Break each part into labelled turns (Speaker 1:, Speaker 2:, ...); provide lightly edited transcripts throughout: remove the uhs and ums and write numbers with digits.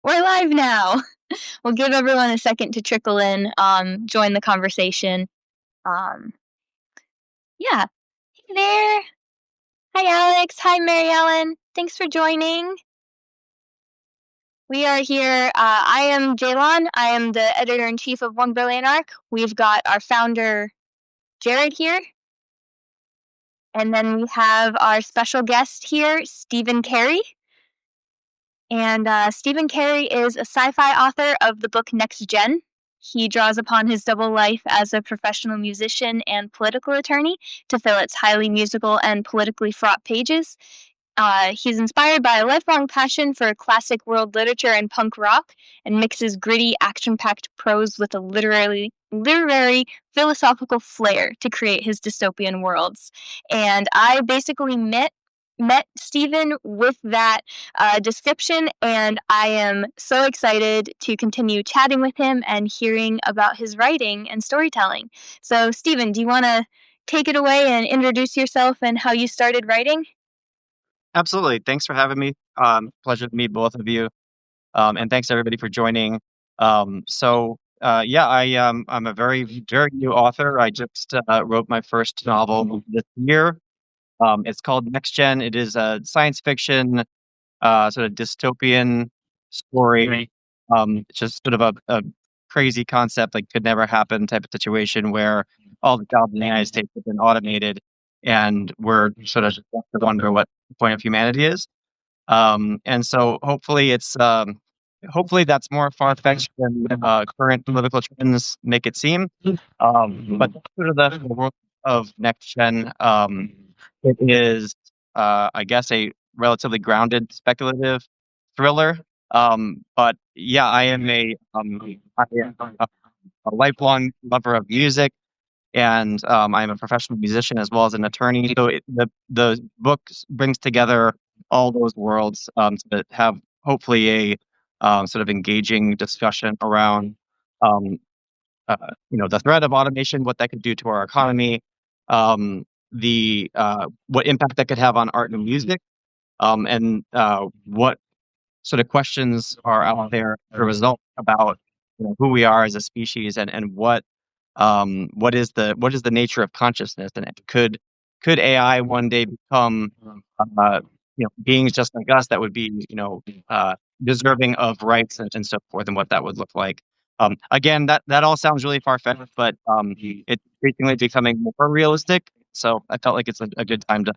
Speaker 1: We're live now. We'll give everyone a second to trickle in, join the conversation. Um, yeah. Hey there. Hi, Alex. Hi, Mary Ellen. Thanks for joining. We are here. I am Jaylon. I am the editor in chief of One Brilliant Arc. We've got our founder, Jared, here. And then we have our special guest here, Stephen Cary. And Stephen Cary is a sci-fi author of the book NextGen. He draws upon his double life as a professional musician and political attorney to fill its highly musical and politically fraught pages. He's inspired by a lifelong passion for classic world literature and punk rock, and mixes gritty, action-packed prose with a literary, philosophical flair to create his dystopian worlds. And I basically met Stephen with that description, and I am so excited to continue chatting with him and hearing about his writing and storytelling. So, Stephen, do you want to take it away and introduce yourself and how you started writing?
Speaker 2: Absolutely. Thanks for having me. Pleasure to meet both of you. And thanks everybody for joining. I'm a very new author. I just wrote my first novel this year. It's called NextGen. It is a science fiction, sort of dystopian story. It's just sort of a crazy concept, like could never happen type of situation where all the jobs in the United States have been automated, and we're sort of just left to wonder what the point of humanity is. And so hopefully that's more far-fetched than current political trends make it seem. But that's sort of the world of next gen. It is, I guess, a relatively grounded speculative thriller. But yeah, I am a lifelong lover of music, and I'm a professional musician as well as an attorney. So the book brings together all those worlds to have hopefully a sort of engaging discussion around um, the threat of automation, what that could do to our economy, the what impact that could have on art and music, and what sort of questions are out there as a result about who we are as a species, and what is the nature of consciousness, and could AI one day become beings just like us that would be deserving of rights, and so forth, and what that would look like. Again, that all sounds really far-fetched, but it's increasingly becoming more realistic. So I felt like it's a good time to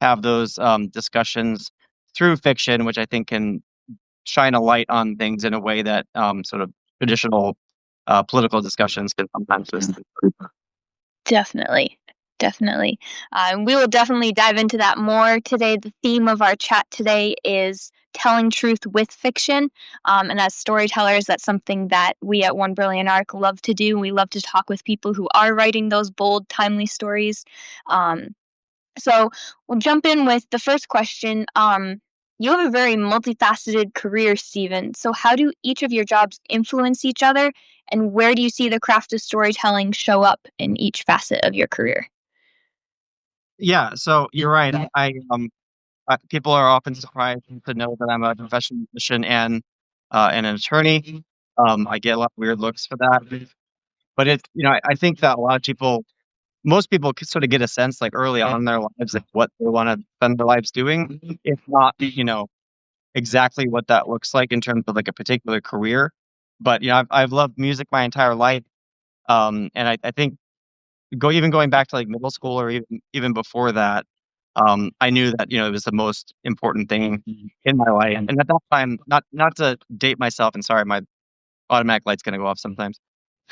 Speaker 2: have those discussions through fiction, which I think can shine a light on things in a way that sort of traditional political discussions can sometimes miss.
Speaker 1: Definitely. Definitely. We will definitely dive into that more today. The theme of our chat today is telling truth with fiction. And as storytellers, that's something that we at One Brilliant Arc love to do. We love to talk with people who are writing those bold, timely stories. So we'll jump in with the first question. You have a very multifaceted career, Stephen. So how do each of your jobs influence each other, and where do you see the craft of storytelling show up in each facet of your career?
Speaker 2: Yeah, so you're right. People are often surprised to know that I'm a professional musician and an attorney. I get a lot of weird looks for that, but it's I think that most people could sort of get a sense like early on in their lives like what they want to spend their lives doing, if not exactly what that looks like in terms of like a particular career. But I've loved music my entire life, and I think going back to like middle school or even before that, I knew that it was the most important thing in my life. And at that time, not to date myself, and sorry, my automatic light's gonna go off sometimes.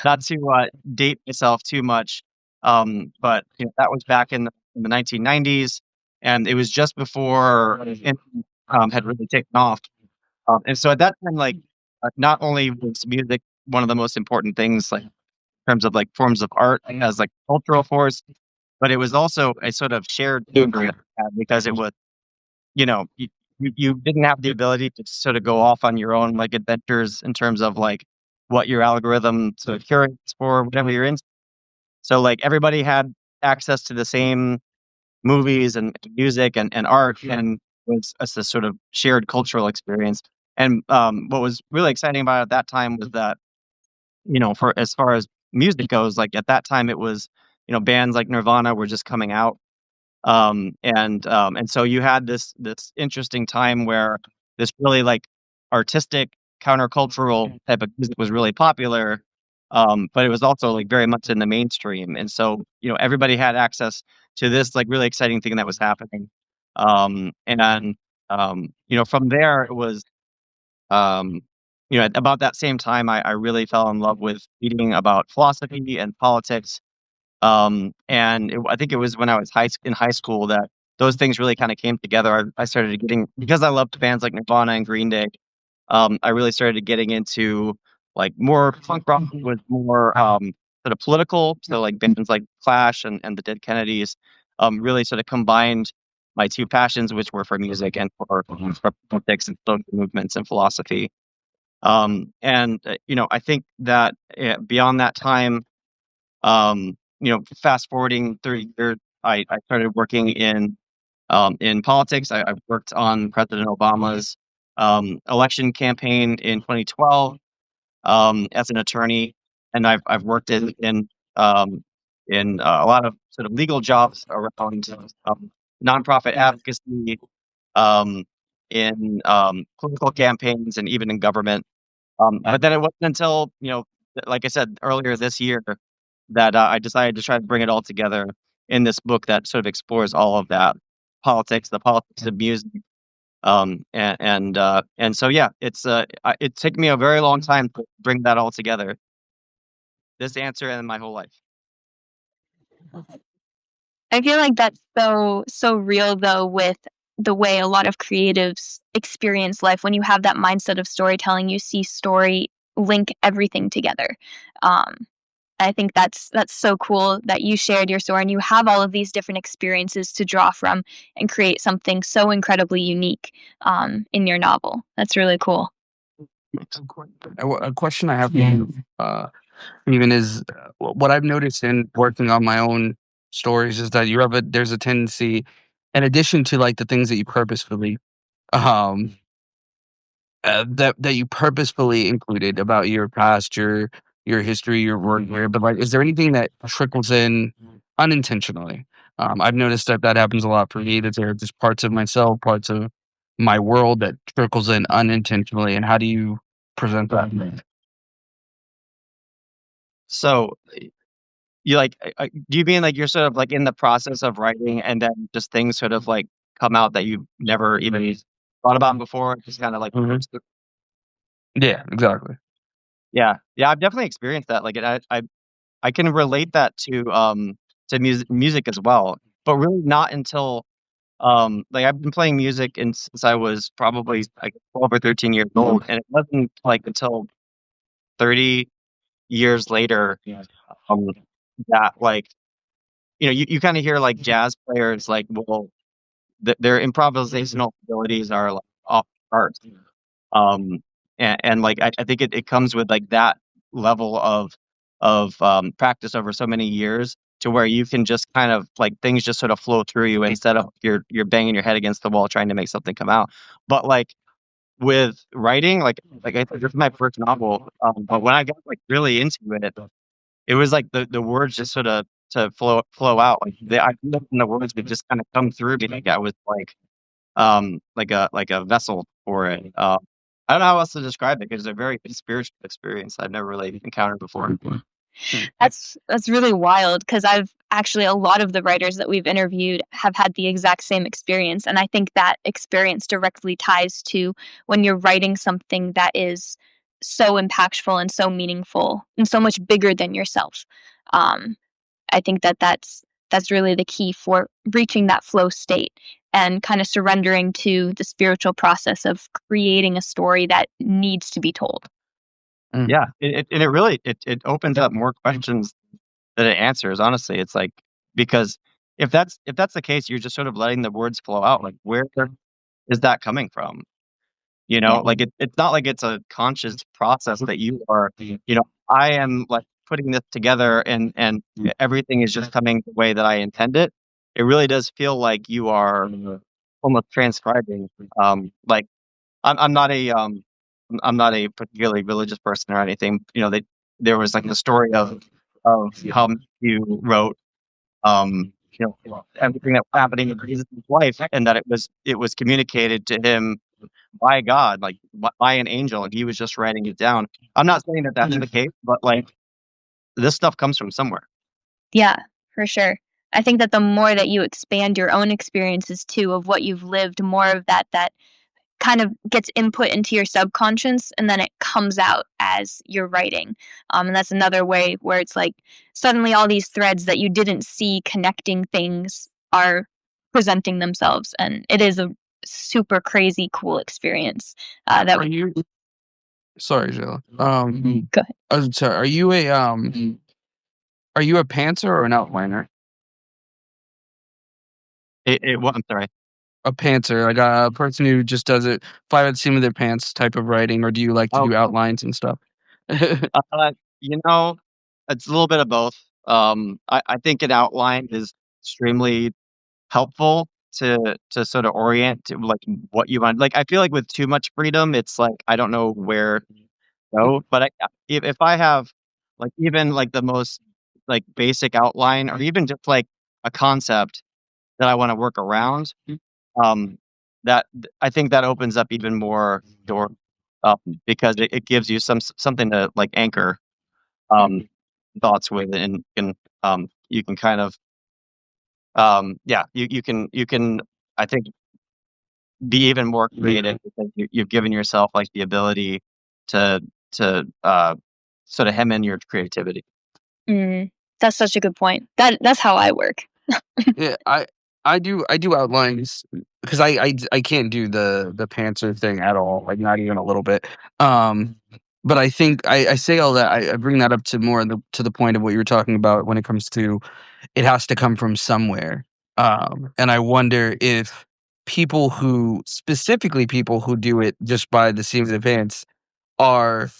Speaker 2: Not to date myself too much, but that was back in the 1990s, and it was just before internet had really taken off. And so at that time, like not only was music one of the most important things, like in terms of like forms of art as like cultural force, but it was also a sort of shared memory that I had, because it was, you know, you, you didn't have the ability to sort of go off on your own like adventures in terms of like what your algorithm sort of curates for whatever you're in. So like everybody had access to the same movies and music and art, and was a sort of shared cultural experience. And what was really exciting about it at that time was that, for as far as music goes, like at that time it was, bands like Nirvana were just coming out. And so you had this interesting time where this really like artistic countercultural type of music was really popular, but it was also like very much in the mainstream, and so everybody had access to this like really exciting thing that was happening, and from there it was at about that same time I really fell in love with reading about philosophy and politics, and I think it was when I was in high school that those things really kind of came together. I started getting because I loved bands like Nirvana and Green Day. I really started getting into like more punk rock with more sort of political. So like bands like Clash and the Dead Kennedys really sort of combined my two passions, which were for music and for politics and social movements and philosophy. And I think that beyond that time, fast forwarding 30 years, I started working in politics. I worked on President Obama's election campaign in 2012 as an attorney, and I've worked in a lot of sort of legal jobs around nonprofit advocacy, um, in political campaigns, and even in government. But then it wasn't until, like I said earlier this year, that I decided to try to bring it all together in this book that sort of explores all of that the politics of music. And so, yeah, it took me a very long time to bring that all together. This answer and my whole life.
Speaker 1: I feel like that's so real though with the way a lot of creatives experience life. When you have that mindset of storytelling, you see story link everything together. Um, I think that's so cool that you shared your story and you have all of these different experiences to draw from and create something so incredibly unique in your novel. That's really cool.
Speaker 3: A question I have for you, even is what I've noticed in working on my own stories is that there's a tendency, in addition to like the things that you purposefully um that you purposefully included about your past, your history, your work career, but like, is there anything that trickles in unintentionally? I've noticed that happens a lot for me. That there are just parts of myself, parts of my world that trickles in unintentionally. And how do you present that?
Speaker 2: So, you like, do you mean like you're sort of like in the process of writing, and then just things sort of like come out that you never even thought about before? Just kind of like,
Speaker 3: Mhm. Yeah, exactly.
Speaker 2: yeah, yeah, I've definitely experienced that. Like, I can relate that to music as well, but really not until like I've been playing music since I was probably like 12 or 13 years old, and it wasn't like until 30 years later um, that like you kind of hear like jazz players like their improvisational abilities are like off the charts. Um, and like I think it comes with like that level of practice over so many years to where you can just kind of like things just sort of flow through you instead of you're banging your head against the wall trying to make something come out. But like with writing, like I think this is my first novel, but when I got like really into it was like the words just sort of to flow out. Like the ideas and the words would just kind of come through me. Like I was like a vessel for it. I don't know how else to describe it because it's a very spiritual experience I've never really encountered before.
Speaker 1: That's really wild because I've actually a lot of the writers that we've interviewed have had the exact same experience, and I think that experience directly ties to when you're writing something that is so impactful and so meaningful and so much bigger than yourself. Um, I think that's really the key for reaching that flow state and kind of surrendering to the spiritual process of creating a story that needs to be told.
Speaker 3: Mm.
Speaker 2: Yeah, and it really it opens up more questions than it answers. Honestly, it's like because if that's the case, you're just sort of letting the words flow out. Like where is that coming from?
Speaker 1: Yeah.
Speaker 2: Like it's not like it's a conscious process that you are. I am like putting this together, and everything is just coming the way that I intend it. It really does feel like you are almost transcribing. Like I'm not a I'm not a particularly religious person or anything. There was like the story of how Matthew wrote everything that was happening in Jesus' life, and that it was communicated to him by God, like by an angel, and he was just writing it down. I'm not saying that that's the case, but like this stuff comes from somewhere.
Speaker 1: Yeah, for sure. I think that the more that you expand your own experiences too of what you've lived, more of that kind of gets input into your subconscious and then it comes out as you're writing. And that's another way where it's like suddenly all these threads that you didn't see connecting things are presenting themselves. And it is a super crazy cool experience. That
Speaker 3: Are you sorry, Jill.
Speaker 1: Go ahead.
Speaker 3: I was sorry. Are you a pantser or an outliner?
Speaker 2: What? I'm sorry.
Speaker 3: A pantser, like a person who just does it fly by the seam of their pants type of writing, or do you like to
Speaker 2: Oh,
Speaker 3: do outlines and stuff?
Speaker 2: uh, you know, it's a little bit of both. I think an outline is extremely helpful to sort of orient to like what you want. Like I feel like with too much freedom, it's like I don't know where to go. But if I have like even like the most like basic outline or even just like a concept that I want to work around, um, I think that opens up even more door, because it gives you something to like anchor um thoughts with, and you can kind of yeah, you can I think be even more creative because you've given yourself like the ability to to sort of hem in your creativity.
Speaker 1: Mm, that's such a good point. That's how I work.
Speaker 3: Yeah, I do outlines because I can't do the pantser thing at all, like not even a little bit. But I think I say all that I bring that up to more to the point of what you were talking about when it comes to it has to come from somewhere. And I wonder if specifically people who do it just by the seams of their pants, are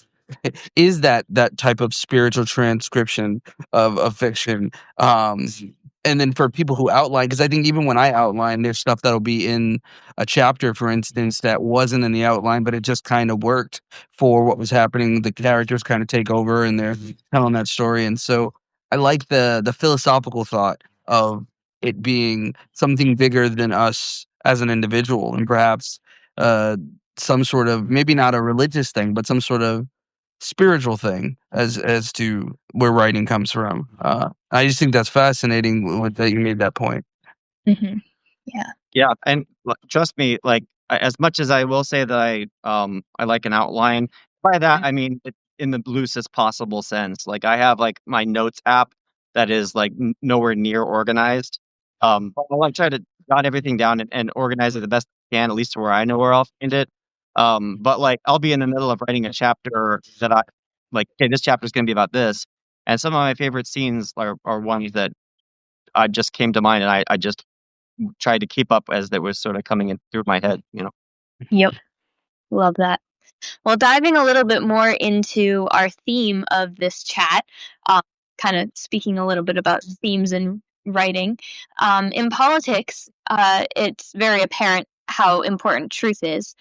Speaker 3: is that type of spiritual transcription of fiction. And then for people who outline, because I think even when I outline, there's stuff that'll be in a chapter, for instance, that wasn't in the outline, but it just kind of worked for what was happening. The characters kind of take over and they're telling that story. And so I like the philosophical thought of it being something bigger than us as an individual, and perhaps uh some sort of, maybe not a religious thing, but some sort of spiritual thing as to where writing comes from. I just think that's fascinating that you made that point.
Speaker 1: Hmm. Yeah.
Speaker 2: Yeah, and trust me, like as much as I will say that I like an outline, by that I mean it, in the loosest possible sense. Like I have like my notes app that is like nowhere near organized. But I'll like try to jot everything down and organize it the best I can, at least to where I know where I'll find it. But like I'll be in the middle of writing a chapter that I like. Okay, this chapter is going to be about this, and some of my favorite scenes are ones that I just came to mind, and I just tried to keep up as that was sort of coming in through my head.
Speaker 1: Yep. Love that. Well, diving a little bit more into our theme of this chat, um, kind of speaking a little bit about themes in writing. In politics, it's very apparent how important truth is.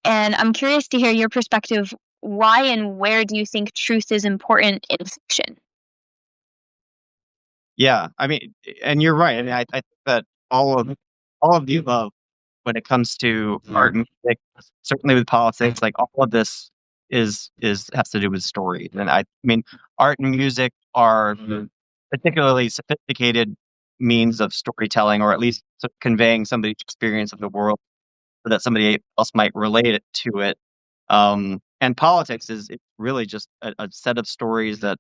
Speaker 1: And I'm curious to hear your perspective. Why and where do you think truth is important in fiction?
Speaker 2: Yeah, I mean, and you're right. I mean, I think that all of the above when it comes to art and music, certainly with politics, like all of this is has to do with story. And I mean, art and music are particularly sophisticated means of storytelling, or at least conveying somebody's experience of the world so that somebody else might relate it to it. And politics is it's really just a set of stories that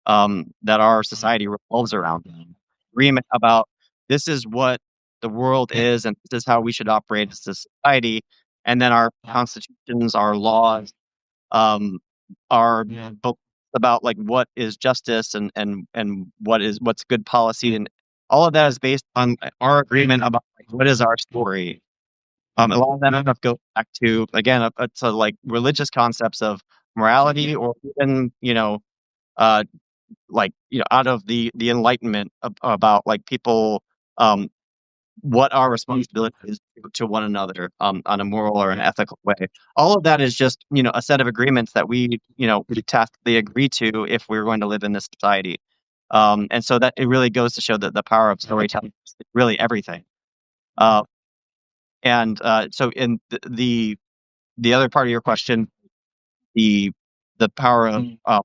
Speaker 2: our society revolves around. Agreement about this is what the world is, and this is how we should operate as a society. And then our constitutions, our laws, um, are about like what is justice and what's good policy, and all of that is based on our agreement about like, what is our story. A lot of that stuff goes back to again to like religious concepts of morality, or even uh, like out of the enlightenment about like people um what our responsibility is to one another on a moral or an ethical way. All of that is just, a set of agreements that we tacitly agree to if we're going to live in this society. And so that it really goes to show that the power of storytelling is really everything. So in the other part of your question, the power of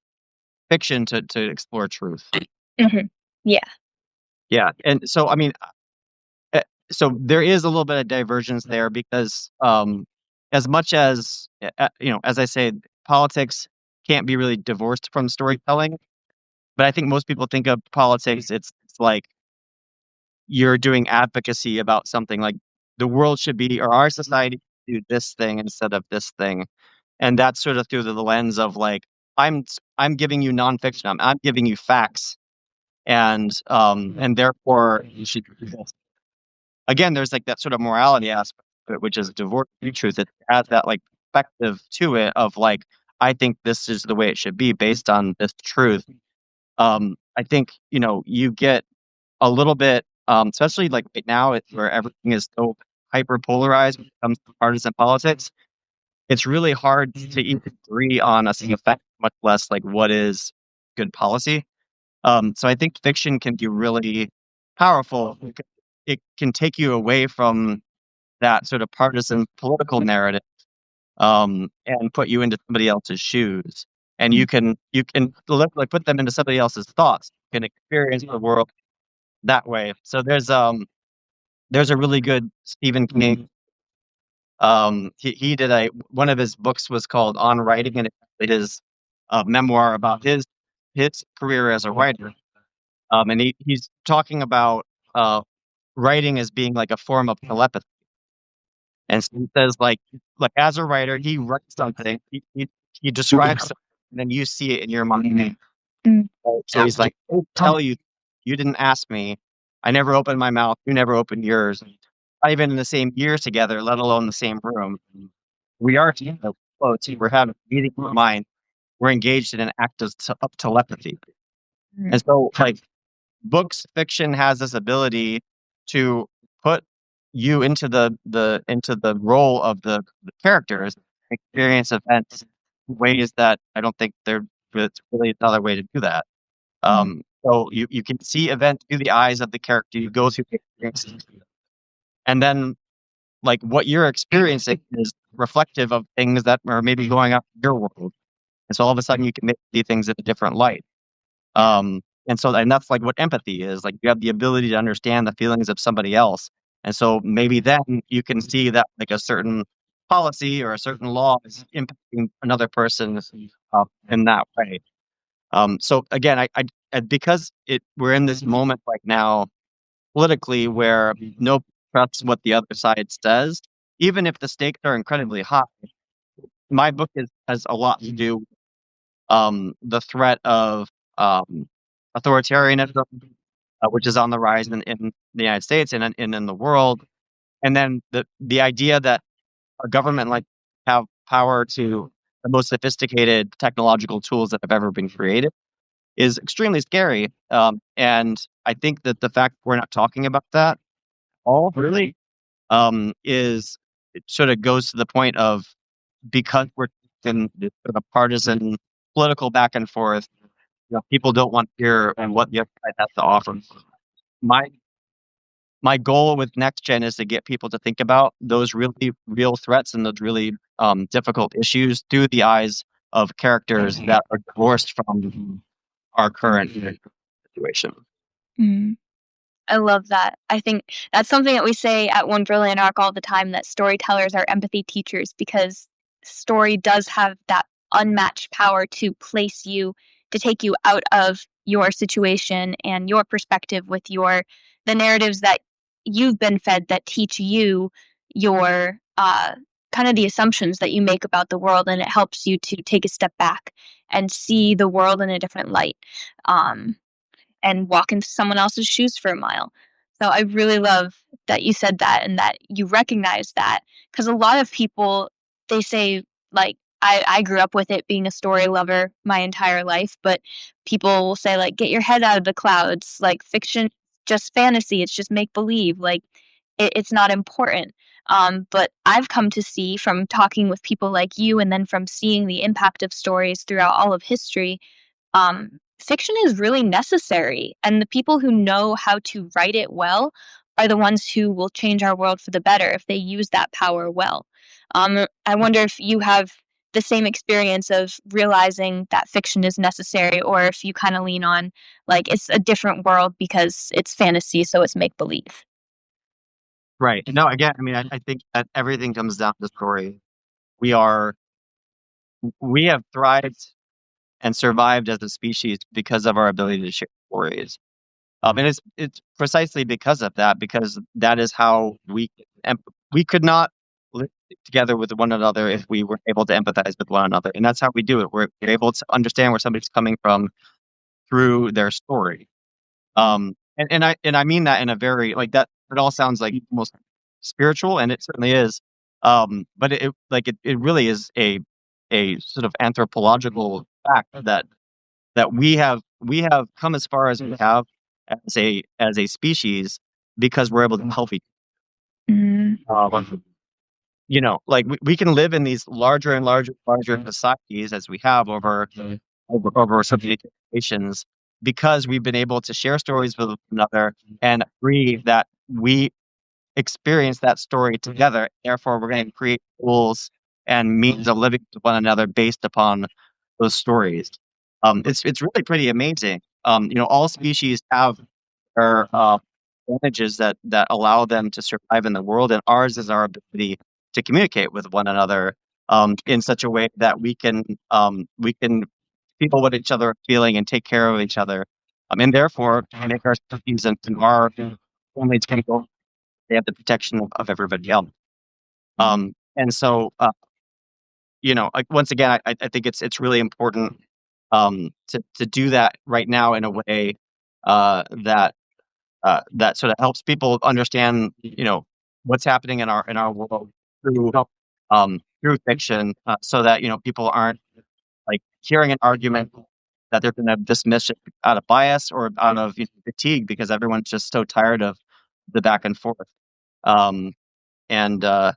Speaker 2: fiction to explore truth.
Speaker 1: Mhm. Yeah.
Speaker 2: Yeah, and so I mean, so there is a little bit of divergence there because as much as as I say, politics can't be really divorced from storytelling. But I think most people think of politics, it's like you're doing advocacy about something like the world should be or our society should do this thing instead of this thing. And that's sort of through the lens of like I'm giving you nonfiction, I'm giving you facts, and therefore you should do this. Again, there's like that sort of morality aspect of it, which is divorced from truth. It has that like perspective to it of like I think this is the way it should be based on this truth. I think you get a little bit, especially like right now, where everything is so hyper polarized when it comes to partisan politics. It's really hard to even agree on a single fact, much less like what is good policy. So I think fiction can be really powerful. It can take you away from that sort of partisan political narrative, and put you into somebody else's shoes, and you can literally put them into somebody else's thoughts. You can experience the world that way. So there's a really good Stephen King. He did one of his books was called On Writing, and it is a memoir about his career as a writer. And he's talking about writing as being like a form of telepathy. And so he says like as a writer, he writes something, he describes something, and then you see it in your mind.
Speaker 1: Mm.
Speaker 2: Right? So he's like, "I tell you, you didn't ask me. I never opened my mouth. You never opened yours. Not even in the same year together, let alone the same room. We are together, close. We're having a meeting of mind. We're engaged in an act of telepathy."
Speaker 1: Mm.
Speaker 2: And so, like, fiction has this ability to put you into the role of the characters, experience events in ways that I don't think there's really another way to do that. So you can see events through the eyes of the character. You go through the experiences, and then like what you're experiencing is reflective of things that are maybe going on in your world. And so all of a sudden you can see things in a different light. And that's like what empathy is. Like you have the ability to understand the feelings of somebody else. And so maybe then you can see that like a certain policy or a certain law is impacting another person in that way. So again, because we're in this moment right now politically where no trusts what the other side says, even if the stakes are incredibly high. My book has a lot to do with the threat of authoritarianism, which is on the rise in the United States and in the world, and then the idea that a government like have power to the most sophisticated technological tools that have ever been created is extremely scary. And I think that the fact we're not talking about that all really is it sort of goes to the point of because we're in this sort of partisan political back and forth, people don't want to hear what the other side has to offer. My my goal with NextGen is to get people to think about those really real threats and those really difficult issues through the eyes of characters that are divorced from our current situation.
Speaker 1: Mm. I love that. I think that's something that we say at One Brilliant Arc all the time, that storytellers are empathy teachers, because story does have that unmatched power to place you, to take you out of your situation and your perspective with the narratives that you've been fed that teach you your kind of the assumptions that you make about the world, and it helps you to take a step back and see the world in a different light. Um, and walk into someone else's shoes for a mile. So I really love that you said that and that you recognize that, because a lot of people, they say, like, I grew up with it, being a story lover my entire life, but people will say, like, get your head out of the clouds. Like, fiction, just fantasy. It's just make believe. Like, it's not important. But I've come to see from talking with people like you and then from seeing the impact of stories throughout all of history, fiction is really necessary. And the people who know how to write it well are the ones who will change our world for the better if they use that power well. I wonder if you have the same experience of realizing that fiction is necessary, or if you kind of lean on like it's a different world because it's fantasy, so it's make believe.
Speaker 2: Right. No, again, I mean, I think that everything comes down to story. We are we have thrived and survived as a species because of our ability to share stories. And it's precisely because of that, because that is how and we could not live together with one another if we were able to empathize with one another, and that's how we do it. We're able to understand where somebody's coming from through their story. And I mean that in a very like that. It all sounds like almost spiritual, and it certainly is. But it really is a sort of anthropological fact that we have come as far as we have as a species because we're able to help each
Speaker 1: Mm,
Speaker 2: other. Like we can live in these larger and larger societies as we have over so many generations because we've been able to share stories with one another and agree that we experience that story together. Therefore, we're going to create tools and means of living with one another based upon those stories. It's really pretty amazing. All species have their advantages that allow them to survive in the world, and ours is our ability to communicate with one another in such a way that we can feel what each other are feeling and take care of each other, and therefore make our species and our family to they have the protection of everybody else. And so, like once again, I think it's really important to do that right now in a way that sort of helps people understand, what's happening in our world through fiction, so that people aren't like hearing an argument that they're going to dismiss it out of bias or out of fatigue because everyone's just so tired of the back and forth. Um, and I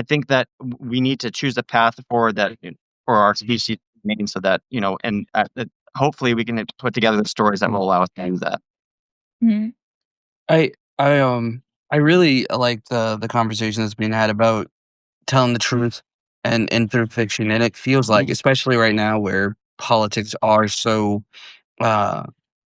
Speaker 2: think that we need to choose a path forward that for our species to remain so that and that hopefully we can put together the stories that will allow us to do that.
Speaker 1: mm,
Speaker 3: I I really like the conversation that's being had about telling the truth and through fiction, and it feels like, especially right now where politics are so uh,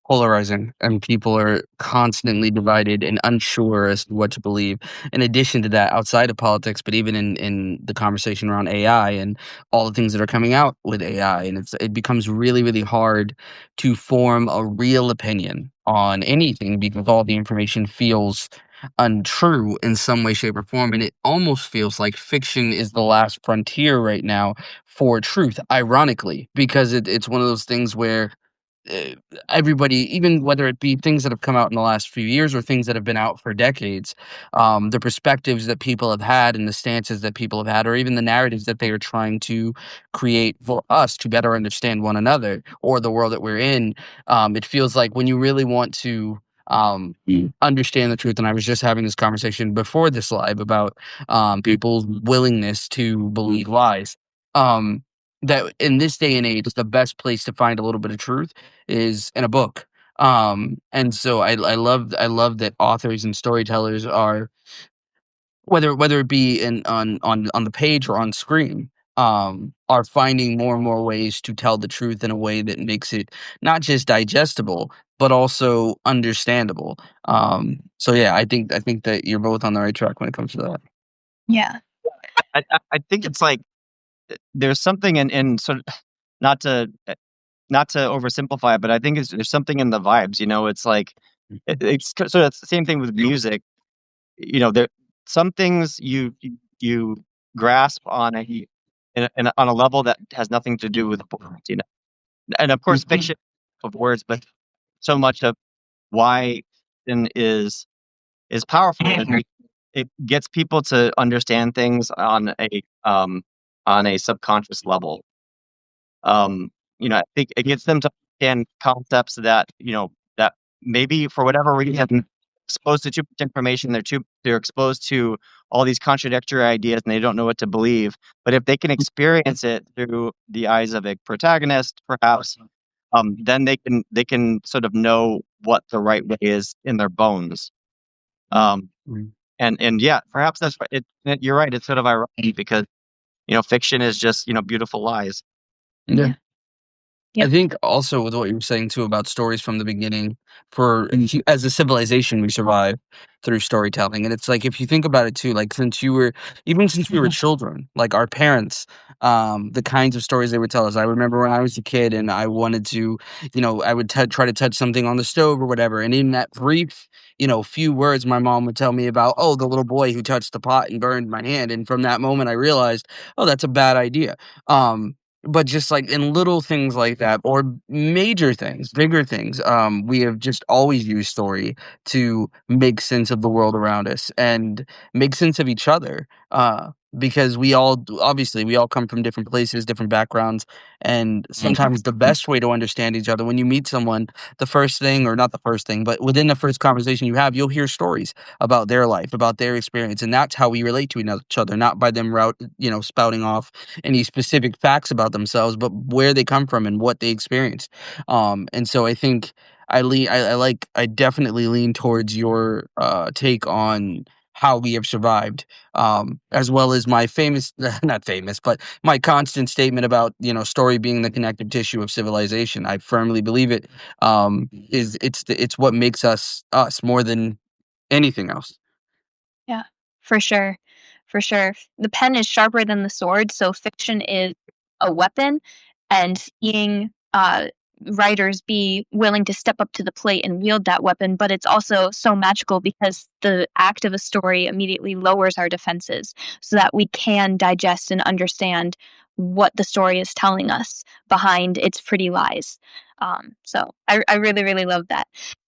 Speaker 3: polarizing and people are constantly divided and unsure as to what to believe. In addition to that, outside of politics, but even in the conversation around AI and all the things that are coming out with AI, and it becomes really, really hard to form a real opinion on anything because all the information feels untrue in some way, shape, or form. And it almost feels like fiction is the last frontier right now for truth, ironically, because it's one of those things where uh, everybody, even whether it be things that have come out in the last few years or things that have been out for decades, the perspectives that people have had and the stances that people have had, or even the narratives that they are trying to create for us to better understand one another or the world that we're in, it feels like when you really want to understand the truth. And I was just having this conversation before this live about people's willingness to believe lies. Um, that in this day and age, the best place to find a little bit of truth is in a book. And so I love that authors and storytellers are, whether it be in on the page or on screen, are finding more and more ways to tell the truth in a way that makes it not just digestible but also understandable. So yeah, I think that you're both on the right track when it comes to that.
Speaker 1: yeah.
Speaker 2: I think it's like there's something in sort of not to not to oversimplify it, but I think there's something in the vibes. It's like sort of the same thing with music. There some things you grasp on on a level that has nothing to do with words. And of course, fiction of words, but so much of why fiction is powerful. It gets people to understand things on a subconscious level. I think it gets them to understand concepts that maybe for whatever reason exposed to too much information. They're exposed to all these contradictory ideas, and they don't know what to believe. But if they can experience it through the eyes of a protagonist, perhaps, then they can sort of know what the right way is in their bones. Um,
Speaker 3: Mm.
Speaker 2: and yeah, perhaps that's you're right. It's sort of ironic because fiction is just beautiful lies.
Speaker 3: Yeah. I
Speaker 1: Yep.
Speaker 3: think also with what you were saying too about stories from the beginning, as a civilization, we survive through storytelling. And it's like, if you think about it too, like since we were children, like our parents, the kinds of stories they would tell us. I remember when I was a kid and I wanted to, I would try to touch something on the stove or whatever. And in that brief, few words, my mom would tell me about, oh, the little boy who touched the pot and burned my hand. And from that moment, I realized, oh, that's a bad idea. But just like in little things like that, or major things, bigger things, we have just always used story to make sense of the world around us and make sense of each other. Because obviously we all come from different places, different backgrounds, and sometimes the best way to understand each other, when you meet someone, the first thing, or not the first thing, but within the first conversation you have, you'll hear stories about their life, about their experience, and that's how we relate to each other, not by them spouting off any specific facts about themselves, but where they come from and what they experienced. And so I think I definitely lean towards your take on how we have survived, as well as my famous, not famous, but my constant statement about story being the connective tissue of civilization. I firmly believe it. It's what makes us us more than anything else.
Speaker 1: Yeah, for sure. For sure. The pen is sharper than the sword, so fiction is a weapon, and seeing writers be willing to step up to the plate and wield that weapon, but it's also so magical because the act of a story immediately lowers our defenses so that we can digest and understand what the story is telling us behind its pretty lies. So I really, really love that.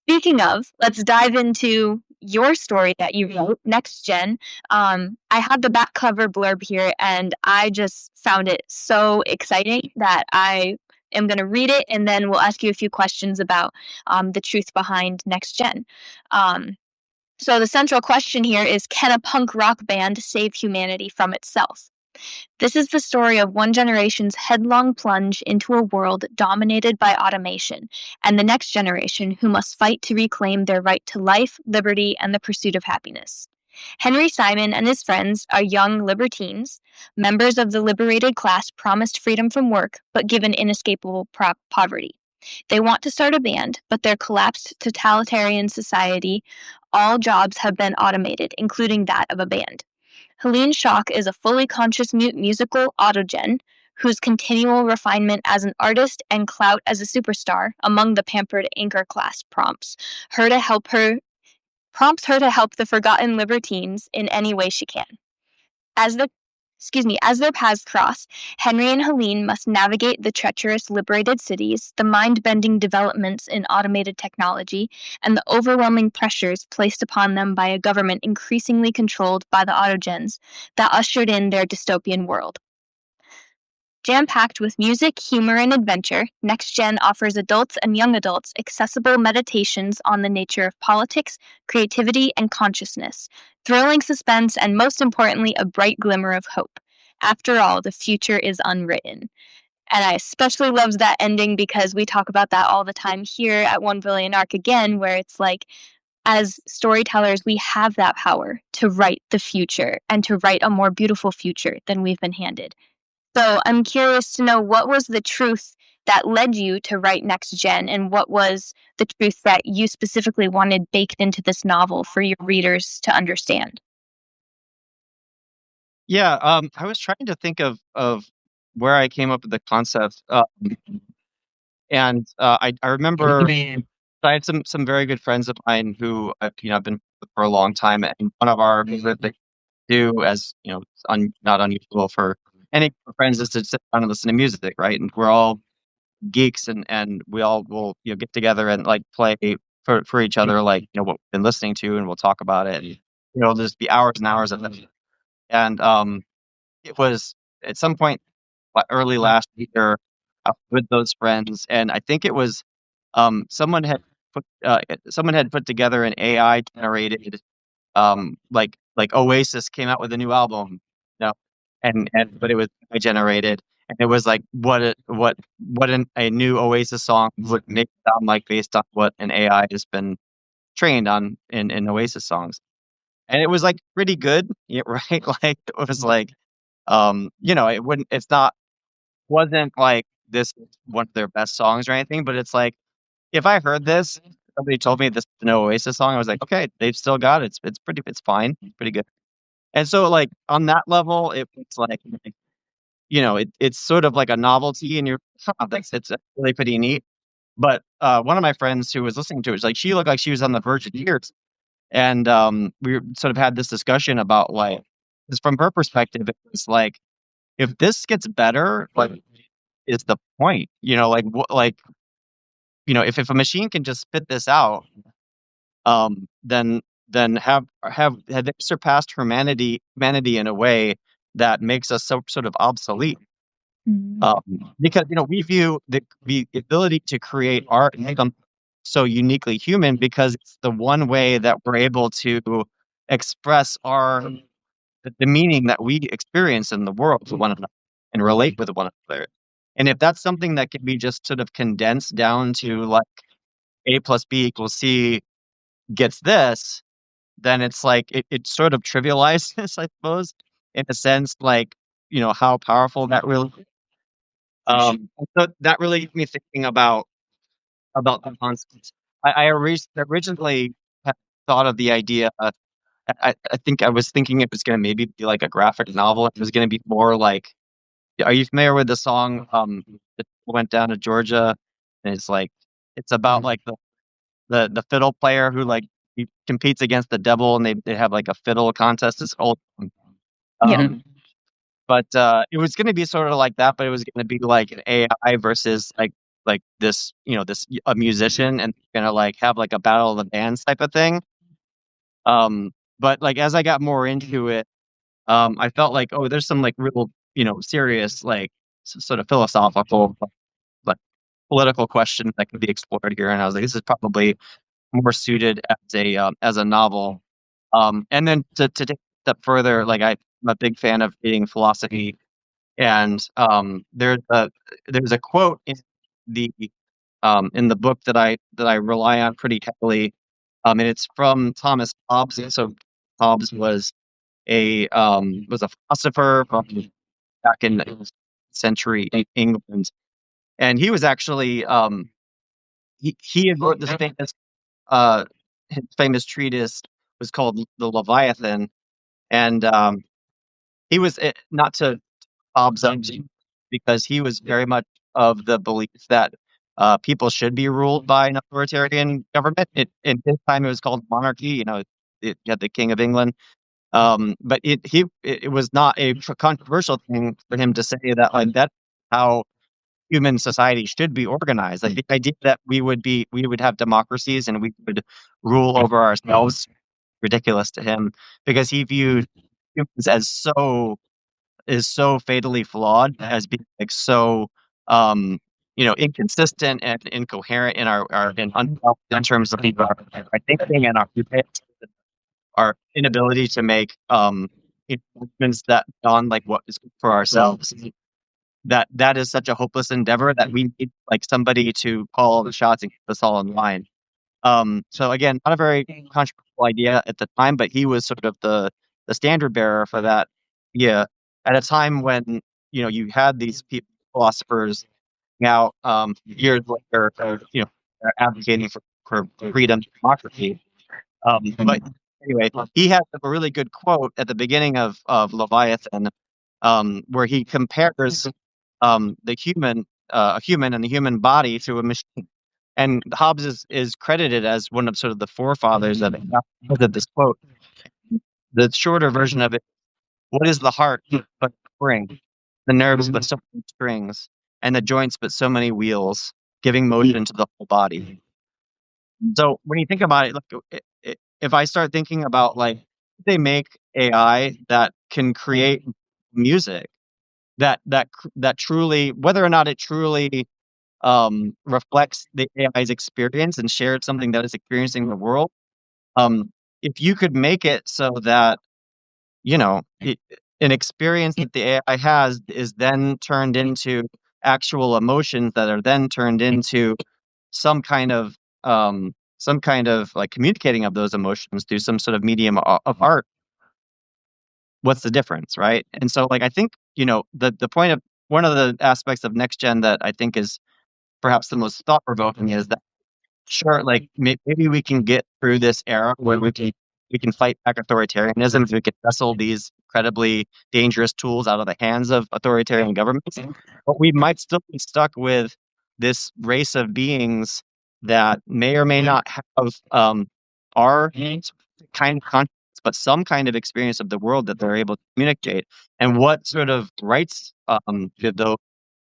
Speaker 1: Speaking of, let's dive into your story that you wrote, NextGen. I had the back cover blurb here, and I just found it so exciting that I am going to read it, and then we'll ask you a few questions about the truth behind NextGen. So the central question here is, can a punk rock band save humanity from itself? This is the story of one generation's headlong plunge into a world dominated by automation, and the next generation who must fight to reclaim their right to life, liberty, and the pursuit of happiness. Henry Simon and his friends are young libertines, members of the liberated class promised freedom from work, but given inescapable poverty. They want to start a band, but their collapsed totalitarian society, all jobs have been automated, including that of a band. Helene Schock is a fully conscious musical autogen whose continual refinement as an artist and clout as a superstar among the pampered anchor class prompts her to help the forgotten libertines in any way she can. As their paths cross, Henry and Helene must navigate the treacherous liberated cities, the mind-bending developments in automated technology, and the overwhelming pressures placed upon them by a government increasingly controlled by the autogens that ushered in their dystopian world. Jam-packed with music, humor, and adventure, NextGen offers adults and young adults accessible meditations on the nature of politics, creativity, and consciousness, thrilling suspense, and most importantly, a bright glimmer of hope. After all, the future is unwritten. And I especially loved that ending because we talk about that all the time here at 1 Billion Arc again, where it's like, as storytellers, we have that power to write the future and to write a more beautiful future than we've been handed. So I'm curious to know, what was the truth that led you to write NextGen, and what was the truth that you specifically wanted baked into this novel for your readers to understand?
Speaker 2: Yeah, I was trying to think of where I came up with the concept, and I remember I had some very good friends of mine who I've been with for a long time, and one of our favorite things to do, as it's not unusual for any of our friends, is to sit down and listen to music, right? And we're all geeks, and we all will get together and like play for each other, like what we've been listening to, and we'll talk about it, and there'll just be hours and hours of it. And it was at some point early last year, with those friends, and I think it was someone had someone had put together an AI generated like Oasis came out with a new album, no, and but it was AI generated, and it was like a new Oasis song would make it sound like based on what an AI has been trained on in Oasis songs, and it was like pretty good, yeah, right? Like it was like it wouldn't it's not wasn't like this is one of their best songs or anything, but it's like if I heard this, somebody told me this is an Oasis song, I was like, okay, they've still got it. It's fine, it's pretty good. And so, like, on that level, it's like, it's sort of like a novelty, and you're, "Huh, that's it's really pretty neat." But, one of my friends who was listening to it, was like, she looked like she was on the verge of tears, and, sort of had this discussion about, like 'cause from her perspective, it was like, if this gets better, like, is the point? Like, if a machine can just spit this out, then have they surpassed humanity in a way that makes us so sort of obsolete.
Speaker 1: Mm.
Speaker 2: Because we view the ability to create art and become so uniquely human because it's the one way that we're able to express the meaning that we experience in the world to one another and relate with one another. And if that's something that can be just sort of condensed down to like A plus B equals C gets this, then it's like it sort of trivializes, I suppose, in a sense, like, how powerful that really so that really got me thinking about the concept. Originally had thought of the idea, I think I was thinking it was gonna maybe be like a graphic novel. It was gonna be more like are you familiar with the song, that went down to Georgia? And it's about, like, the fiddle player who, like, he competes against the devil, and they have, like, a fiddle contest. It's old.
Speaker 1: Yeah.
Speaker 2: Um, but, it was gonna be sorta like that, but it was gonna be like an AI versus, like this, a musician, and gonna, like, have, like, a battle of the bands type of thing. But, like, as I got more into it, I felt like, oh, there's some, like, real, serious, like, sort of philosophical, like, political questions that could be explored here, and I was like, "This is probably more suited as a novel." And then to take a step further, like, I'm a big fan of reading philosophy, and, there's a quote the in the book that I rely on pretty heavily, and it's from Thomas Hobbes. And so Hobbes was a philosopher from back in the century England, and he was actually he had wrote this uh, his famous treatise was called the Leviathan, and he was not to Hobbes up because he was very much of the belief that people should be ruled by an authoritarian government. In his time, it was called monarchy. You had the King of England. But it was not a controversial thing for him to say that like that's how human society should be organized. Like the idea that we would have democracies and we would rule over ourselves ridiculous to him because he viewed humans as so fatally flawed as being like so inconsistent and incoherent in our in terms of our thinking and our inability to make movements that on like what is good for ourselves. That is such a hopeless endeavor that we need like somebody to call all the shots and keep us all in line. So again, not a very controversial idea at the time, but he was sort of the standard bearer for that. Yeah, at a time when you had these philosophers now years later, are advocating for freedom, and democracy. But anyway, he has a really good quote at the beginning of Leviathan, where he compares a human and the human body to a machine. And Hobbes is credited as one of sort of the forefathers of it. Because of this quote, the shorter version of it: "What is the heart but a spring? The nerves but so many strings, and the joints but so many wheels, giving motion to the whole body." So when you think about it, look, if I start thinking about like they make AI that can create music that truly, whether or not it truly reflects the AI's experience and shared something that is experiencing the world, um, if you could make it so that, you know, an experience that the AI has is then turned into actual emotions that are then turned into some kind of like communicating of those emotions through some sort of medium of art, what's the difference, right? And so, like, I think, the point of one of the aspects of next gen that I think is perhaps the most thought provoking is that, sure, like, maybe we can get through this era where we can fight back authoritarianism, we can wrestle these incredibly dangerous tools out of the hands of authoritarian governments, but we might still be stuck with this race of beings that may or may not have our kind of consciousness, but some kind of experience of the world that they're able to communicate. And what sort of rights did those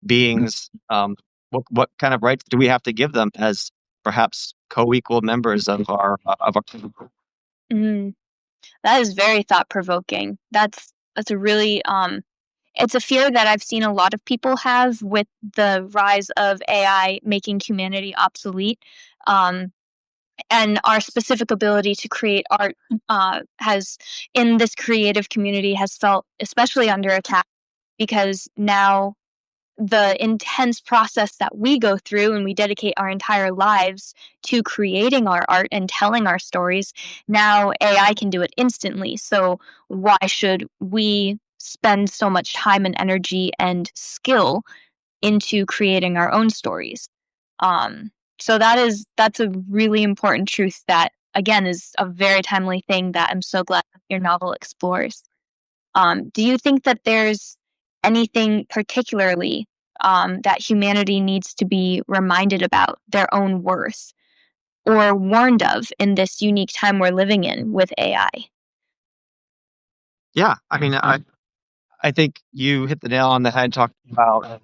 Speaker 2: beings what kind of rights do we have to give them as perhaps co-equal members of our
Speaker 1: Mm, that is very thought provoking. That's a really it's a fear that I've seen a lot of people have with the rise of AI making humanity obsolete. Um, and our specific ability to create art has in this creative community has felt especially under attack because now the intense process that we go through and we dedicate our entire lives to creating our art and telling our stories, now AI can do it instantly. So why should we spend so much time and energy and skill into creating our own stories? Um, so that's a really important truth that again is a very timely thing that I'm so glad your novel explores. Do you think that there's anything particularly that humanity needs to be reminded about their own worth or warned of in this unique time we're living in with AI?
Speaker 2: Yeah, I mean, I think you hit the nail on the head talking about,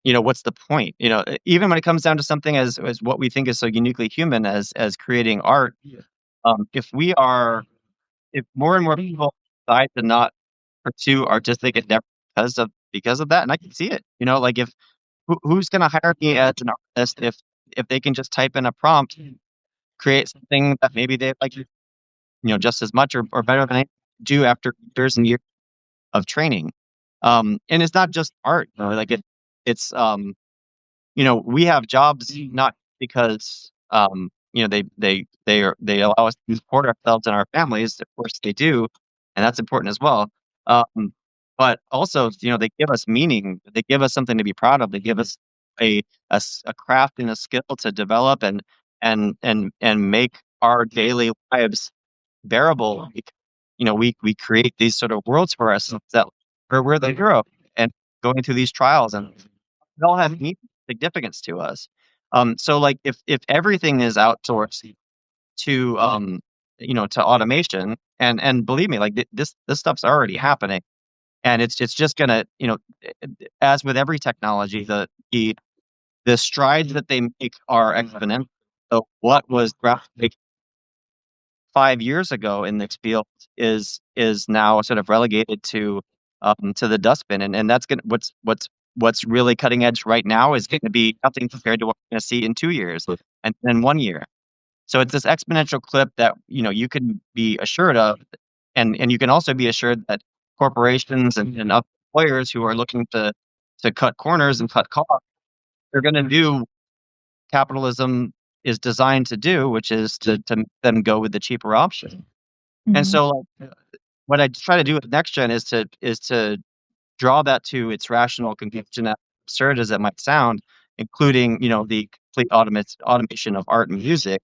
Speaker 2: what's the point? Even when it comes down to something as what we think is so uniquely human as creating art, if more and more people decide to not pursue artistic endeavor because of that, and I can see it, like, if who's gonna hire me as an artist if they can just type in a prompt, create something that maybe they like, just as much or better than I do after years and years of training. And it's not just art, like it's we have jobs not because they allow us to support ourselves and our families. Of course they do, and that's important as well. Um, but also, they give us meaning. They give us something to be proud of. They give us a craft and a skill to develop and make our daily lives bearable. Because, we create these sort of worlds for ourselves that where we're the hero and going through these trials, and they all have meaning, significance to us. So, like, if everything is outsourced to to automation, and believe me, like, this stuff's already happening, and it's just gonna, as with every technology, the strides that they make are exponential. So what was groundbreaking 5 years ago in this field is now sort of relegated to the dustbin, and that's gonna what's really cutting edge right now is gonna be nothing compared to what we're gonna see in 2 years and then 1 year. So it's this exponential clip that, you can be assured of, and you can also be assured that corporations and other employers who are looking to cut corners and cut costs, they're gonna do capitalism is designed to do, which is to make them go with the cheaper option. And
Speaker 1: Mhm.
Speaker 2: so, like, what I try to do with NextGen is to draw that to its rational conclusion, as absurd as it might sound, including, the complete automation of art and music.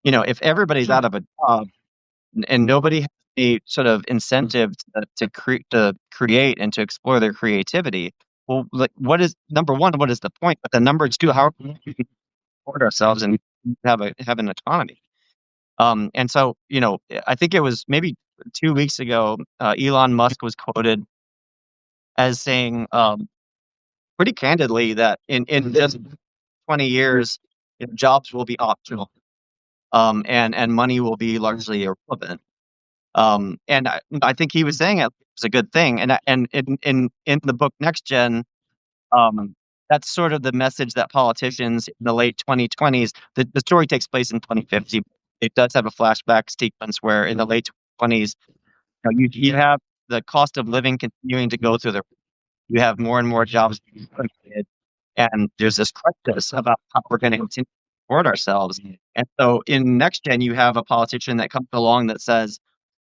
Speaker 2: If everybody's out of a job and nobody has any sort of incentive to create and to explore their creativity, well, like, what is number one? What is the point? But then number two, how are we going to support ourselves and have an autonomy? And so, I think it was maybe 2 weeks ago, Elon Musk was quoted as saying, pretty candidly that in just 20 years, jobs will be optional, and money will be largely irrelevant. And I think he was saying it was a good thing. And in the book Next Gen, um, that's sort of the message that politicians in the late 2020s. The story takes place in 2050. It does have a flashback sequence where in the late 20s, you have the cost of living continuing to go through the. You have more and more jobs being eliminated, and there's this crisis about how we're going to continue to support ourselves. And so in NextGen, you have a politician that comes along that says,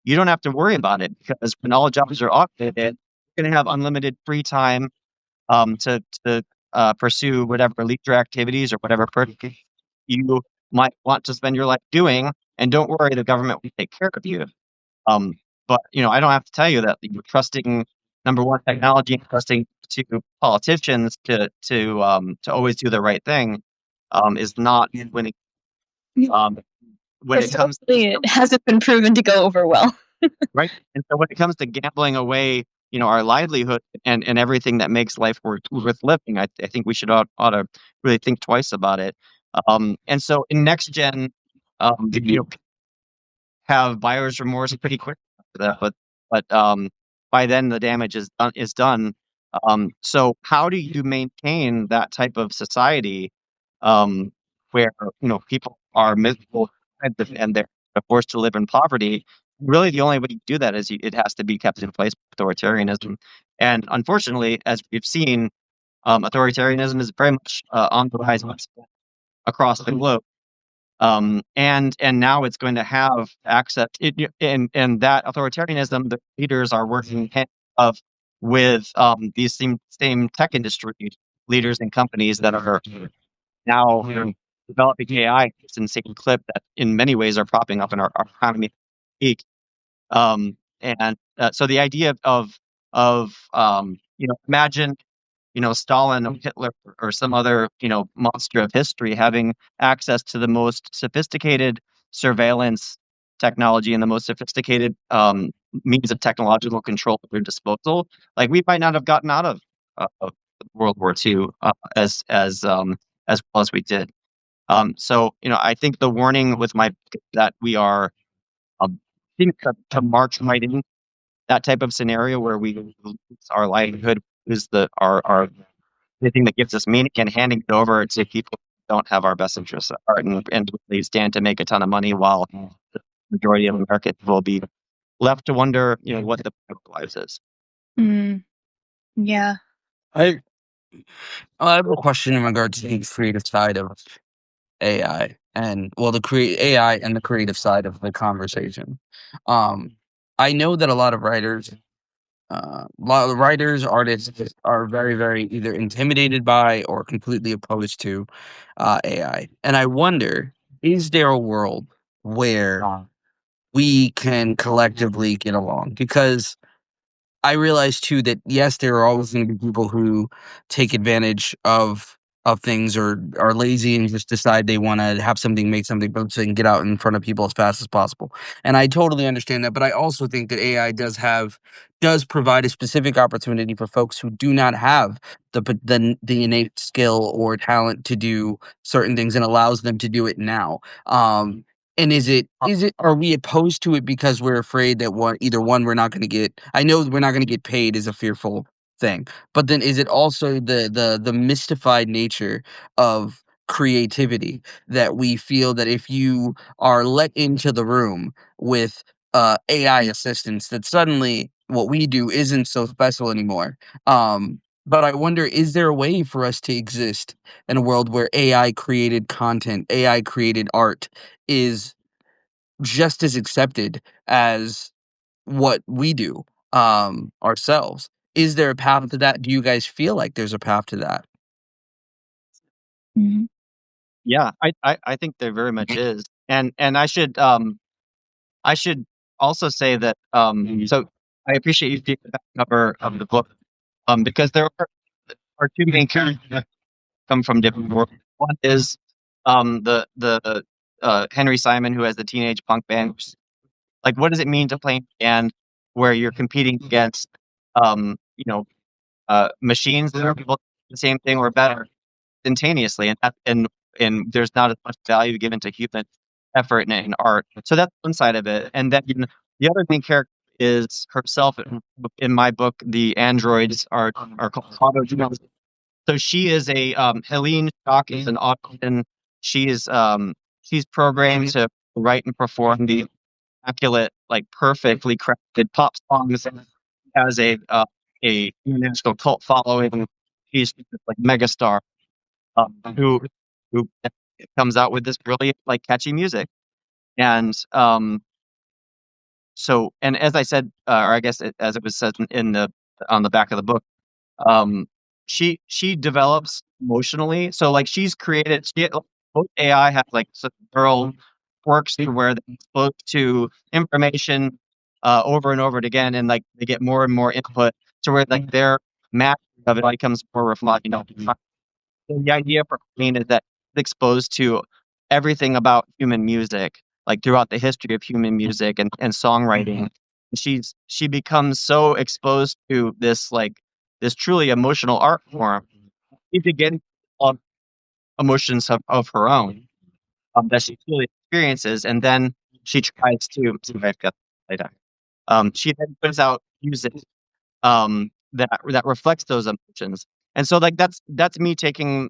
Speaker 2: you don't have to worry about it because when all jobs are automated, you're going to have unlimited free time to pursue whatever leisure activities or whatever purpose you might want to spend your life doing. And don't worry, the government will take care of you. Um, but I don't have to tell you that trusting number one technology and trusting to politicians to always do the right thing is not winning. When it comes
Speaker 1: it hasn't been proven to go over well.
Speaker 2: right, and so when it comes to gambling away, our livelihood and everything that makes life worth living, I think we should ought to really think twice about it. And so in next gen, have buyer's remorse pretty quick after that, but by then the damage is done. So how do you maintain that type of society where people are miserable and they're forced to live in poverty? Really, the only way you do that is it has to be kept in place by authoritarianism. And unfortunately, as we've seen, authoritarianism is very much on the rise across the globe. And now it's going to have access and that authoritarianism, the leaders are working hand in glove with these same tech industry leaders and companies that are now developing AI at this insane clip that in many ways are propping up in our economy. And so the idea of imagine Stalin or Hitler or some other, monster of history having access to the most sophisticated surveillance technology and the most sophisticated means of technological control at their disposal. Like we might not have gotten out of World War II as well as we did. So I think the warning with my that we are seem to march right in that type of scenario where we lose our livelihood, lose our the thing that gives us meaning, and handing it over to people who don't have our best interests at heart and they stand to make a ton of money while the majority of Americans will be left to wonder, what the point of lives is.
Speaker 1: Yeah.
Speaker 3: I I have a question in regards to the creative side of AI and the create AI and the creative side of the conversation. I know that a lot of writers, artists are very, very either intimidated by or completely opposed to AI. And I wonder, is there a world where we can collectively get along? Because I realize too that yes, there are always going to be people who take advantage of things or are lazy and just decide they want to have something, make something, but so they can get out in front of people as fast as possible. And I totally understand that, but I also think that AI does provide a specific opportunity for folks who do not have the innate skill or talent to do certain things and allows them to do it now. And are we opposed to it because we're afraid that we're not going to get, I know we're not going to get paid is a fearful thing, but then is it also the mystified nature of creativity that we feel that if you are let into the room with AI assistants that suddenly what we do isn't so special anymore. But I wonder, is there a way for us to exist in a world where AI created content, AI created art is just as accepted as what we do ourselves? Is there a path to that? Do you guys feel like there's a path to that?
Speaker 1: Mhm.
Speaker 2: Yeah, I think there very much is. And I should also say that so I appreciate you taking the back cover of the book because there are two main characters that come from different worlds. One is the Henry Simon, who has the teenage punk band. Like, what does it mean to play in a band where you're competing against um, you know machines that are able to do the same thing or better instantaneously, and there's not as much value given to human effort and art. So that's one side of it, and then the other main character is herself. In my book, the androids are called auto So she is a Helene Schock is an autism. She's programmed to write and perform the immaculate, like perfectly crafted pop songs. Has a international cult following. She's this, like megastar who comes out with this brilliant, like catchy music. And and as I said, or I guess as it was said in the on the back of the book, um, she develops emotionally. So like she's created, both AI has like some neural works to where they're exposed to information over and over again, and like they get more and more input to where like their mastery of it becomes more refined. So the idea for Queen is that it's exposed to everything about human music, like throughout the history of human music and songwriting. She becomes so exposed to this truly emotional art form. She begins of emotions of her own that she truly experiences, and then she tries to. Sorry, I've got later. She then puts out music that reflects those emotions. And so like that's me taking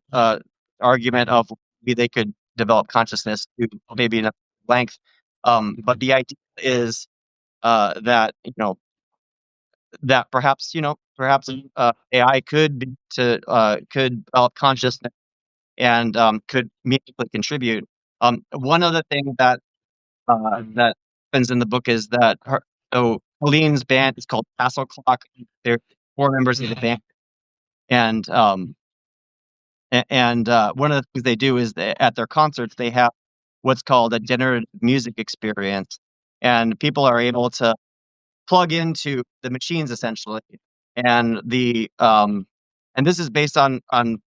Speaker 2: argument of maybe they could develop consciousness to maybe enough length. But the idea is that that perhaps AI could develop consciousness and could meaningfully contribute. One other thing that happens in the book is that Colleen's band is called Castle Clock. There are four members of the band, and one of the things they do is at their concerts they have what's called a generative music experience, and people are able to plug into the machines essentially, and and this is based on some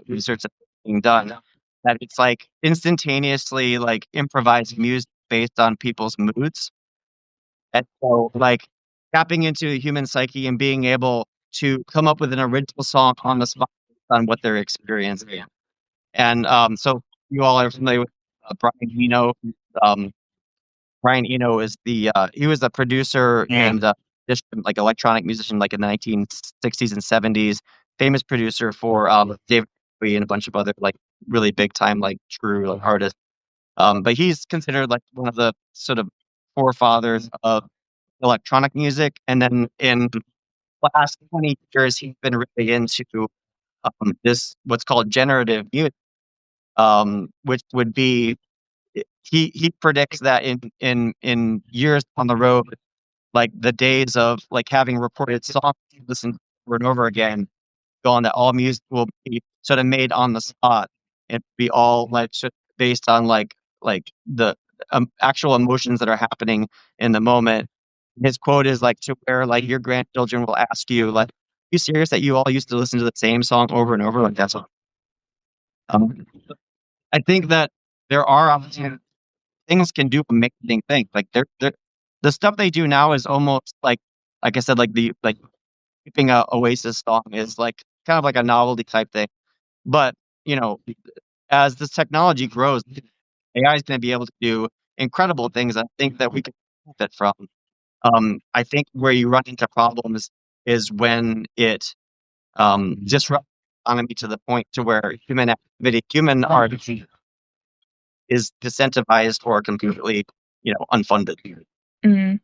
Speaker 2: research that's being done, that it's like instantaneously like improvised music based on people's moods. And so, like, tapping into the human psyche and being able to come up with an original song on the spot based on what they're experiencing. And so you all are familiar with Brian Eno. Um, Brian Eno is he was a producer and like electronic musician, like in the 1960s and 70s. Famous producer for David Bowie and a bunch of other like really big time like true like artists. But he's considered like one of the sort of forefathers of electronic music, and then in the last 20 years, he's been really into this what's called generative music, which would be he predicts that in years on the road, like the days of like having recorded songs listened over and over again, gone, that all music will be sort of made on the spot and be all like sort of based on like the actual emotions that are happening in the moment. His quote is like to where like your grandchildren will ask you like, "You serious that you all used to listen to the same song over and over?" Like that's what um, I think that there are opportunities. Things can do amazing things. Like they're the stuff they do now is almost like I said, like the like keeping a Oasis song is like kind of like a novelty type thing. But you know, as this technology grows, AI is going to be able to do incredible things. I think that we can benefit from. I think where you run into problems is when it disrupts the economy to the point to where human activity, human art is disincentivized or completely, unfunded.
Speaker 1: Mm.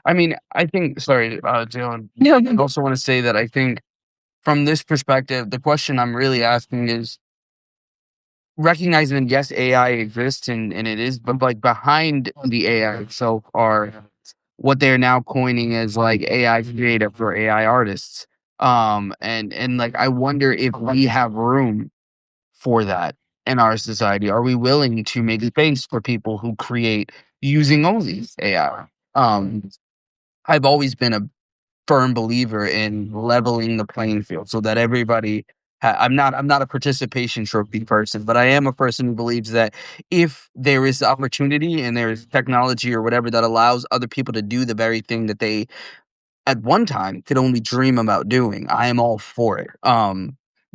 Speaker 3: I mean, I think, sorry, Jalen,
Speaker 1: No,
Speaker 3: I also want to say that I think from this perspective, the question I'm really asking is recognizing, yes, AI exists and it is, but like behind the AI itself are what they're now coining as like AI creative or AI artists. And like I wonder if we have room for that in our society. Are we willing to make space for people who create using only AI? I've always been a firm believer in leveling the playing field so that everybody I'm not a participation trophy person, but I am a person who believes that if there is opportunity and there is technology or whatever that allows other people to do the very thing that they at one time could only dream about doing, I am all for it.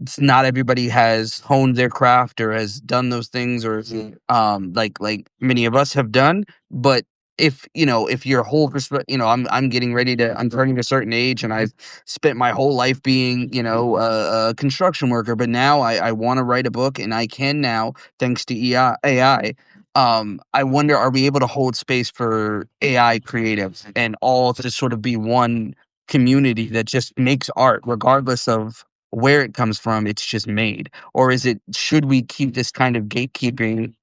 Speaker 3: It's not everybody has honed their craft or has done those things or like many of us have done, but if if your whole I'm getting ready to I'm turning a certain age, and I've spent my whole life being a construction worker, but now I want to write a book, and I can now, thanks to AI. I wonder, are we able to hold space for AI creatives and all to sort of be one community that just makes art, regardless of where it comes from? It's just made, or should we keep this kind of gatekeeping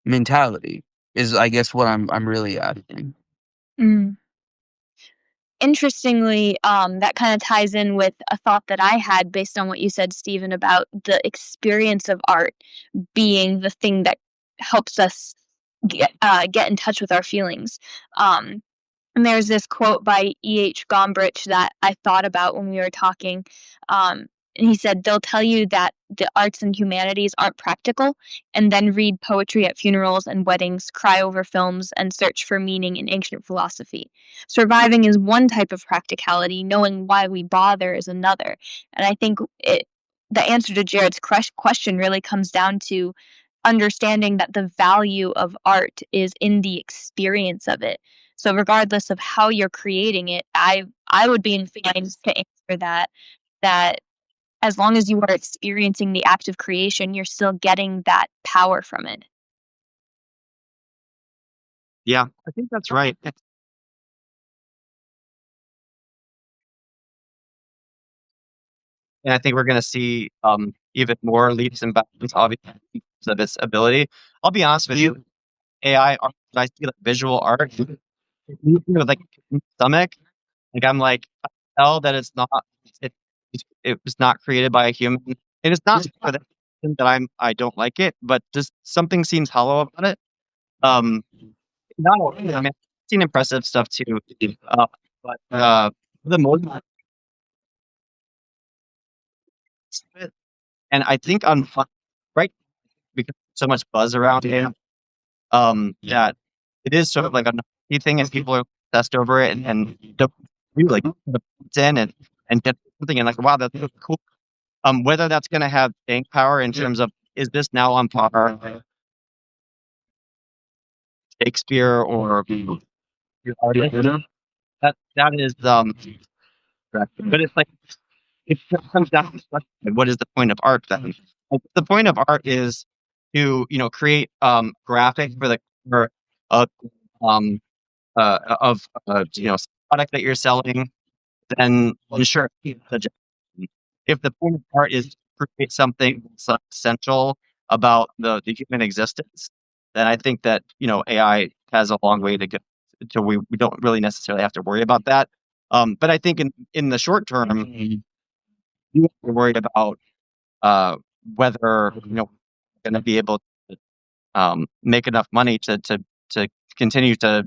Speaker 3: mentality? Is, I guess, what I'm really asking.
Speaker 1: Mm. Interestingly, that kind of ties in with a thought that I had based on what you said, Stephen, about the experience of art being the thing that helps us get in touch with our feelings. Um, and there's this quote by E.H. Gombrich that I thought about when we were talking. Um, and he said, they'll tell you that the arts and humanities aren't practical, and then read poetry at funerals and weddings, cry over films, and search for meaning in ancient philosophy. Surviving is one type of practicality, knowing why we bother is another. And I think the answer to Jared's question really comes down to understanding that the value of art is in the experience of it. So regardless of how you're creating it, I would be inclined to answer that as long as you are experiencing the act of creation, you're still getting that power from it.
Speaker 2: Yeah, I think that's right. And I think we're going to see even more leaps and bounds, obviously, because of its ability. I'll be honest with you, AI art, when I see like visual art, it leaves me with like a stomach. Like I'm like, I can tell that it, it was not created by a human. And it's not for that reason that I don't like it, but just something seems hollow about it. Um, Not only, I mean, I've seen impressive stuff too, but for the most part, and I think on right, because there's so much buzz around it, that it is sort of like a novelty thing, and people are obsessed over it, and don't really like put it in and get something and like, wow, that's so cool. Whether that's going to have staying power in terms of, is this now on par with Shakespeare or your artist? That is correct. But it's like, it comes down to the question, like, what is the point of art then? Like, the point of art is to, create graphic for the cover of um product that you're selling. Then sure, the if the point of art is to create something that's essential about the human existence, then I think that AI has a long way to go to we don't really necessarily have to worry about that. But I think in the short term, you are worried about uh, whether going to be able to make enough money to continue to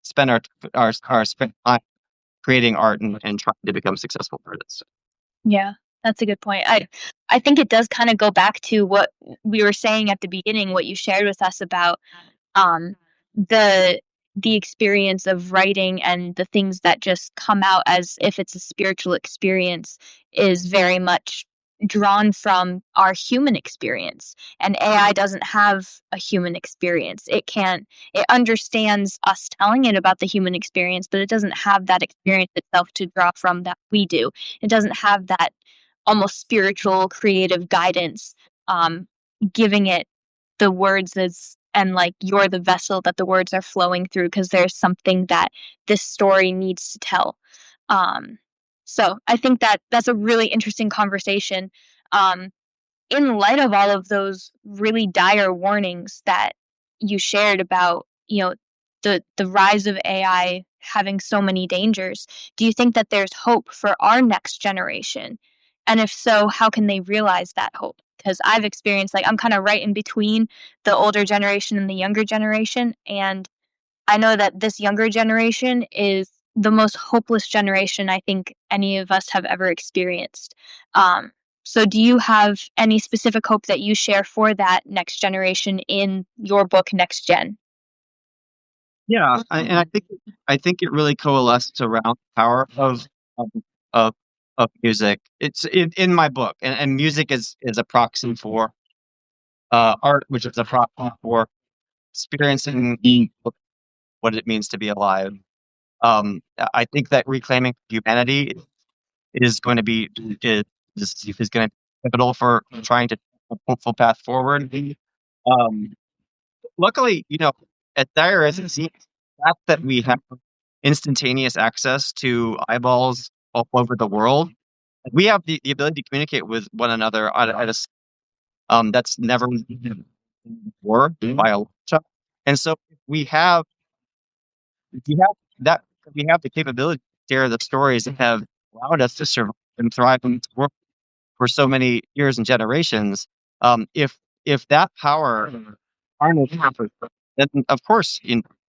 Speaker 2: spend our spend time creating art and trying to become successful artists.
Speaker 1: Yeah, that's a good point. I think it does kind of go back to what we were saying at the beginning, what you shared with us about um, the the experience of writing and the things that just come out as if it's a spiritual experience is very much drawn from our human experience, and AI doesn't have a human experience. It understands us telling it about the human experience, but it doesn't have that experience itself to draw from that we do. It doesn't have that almost spiritual creative guidance, um, giving it the words as and like you're the vessel that the words are flowing through because there's something that this story needs to tell. Um, so I think that that's a really interesting conversation. Um, in light of all of those really dire warnings that you shared about, the rise of AI having so many dangers, do you think that there's hope for our next generation? And if so, how can they realize that hope? Because I've experienced, like, I'm kind of right in between the older generation and the younger generation, and I know that this younger generation is the most hopeless generation I think any of us have ever experienced. Um, so do you have any specific hope that you share for that next generation in your book, Next Gen?
Speaker 2: Yeah, and I think it really coalesces around the power of of, of music. It's in my book, and music is a proxy for art, which is a proxy for experiencing what it means to be alive. I think that reclaiming humanity is going to be is, is going to be pivotal for trying to take a hopeful path forward. Um, Luckily, as dire as it seems, the fact that we have instantaneous access to eyeballs all over the world, we have the ability to communicate with one another that's never been before by a long shot. And so if we have that, we have the capability to share the stories that have allowed us to survive and thrive in this world for so many years and generations. If that power harnessed, then of course,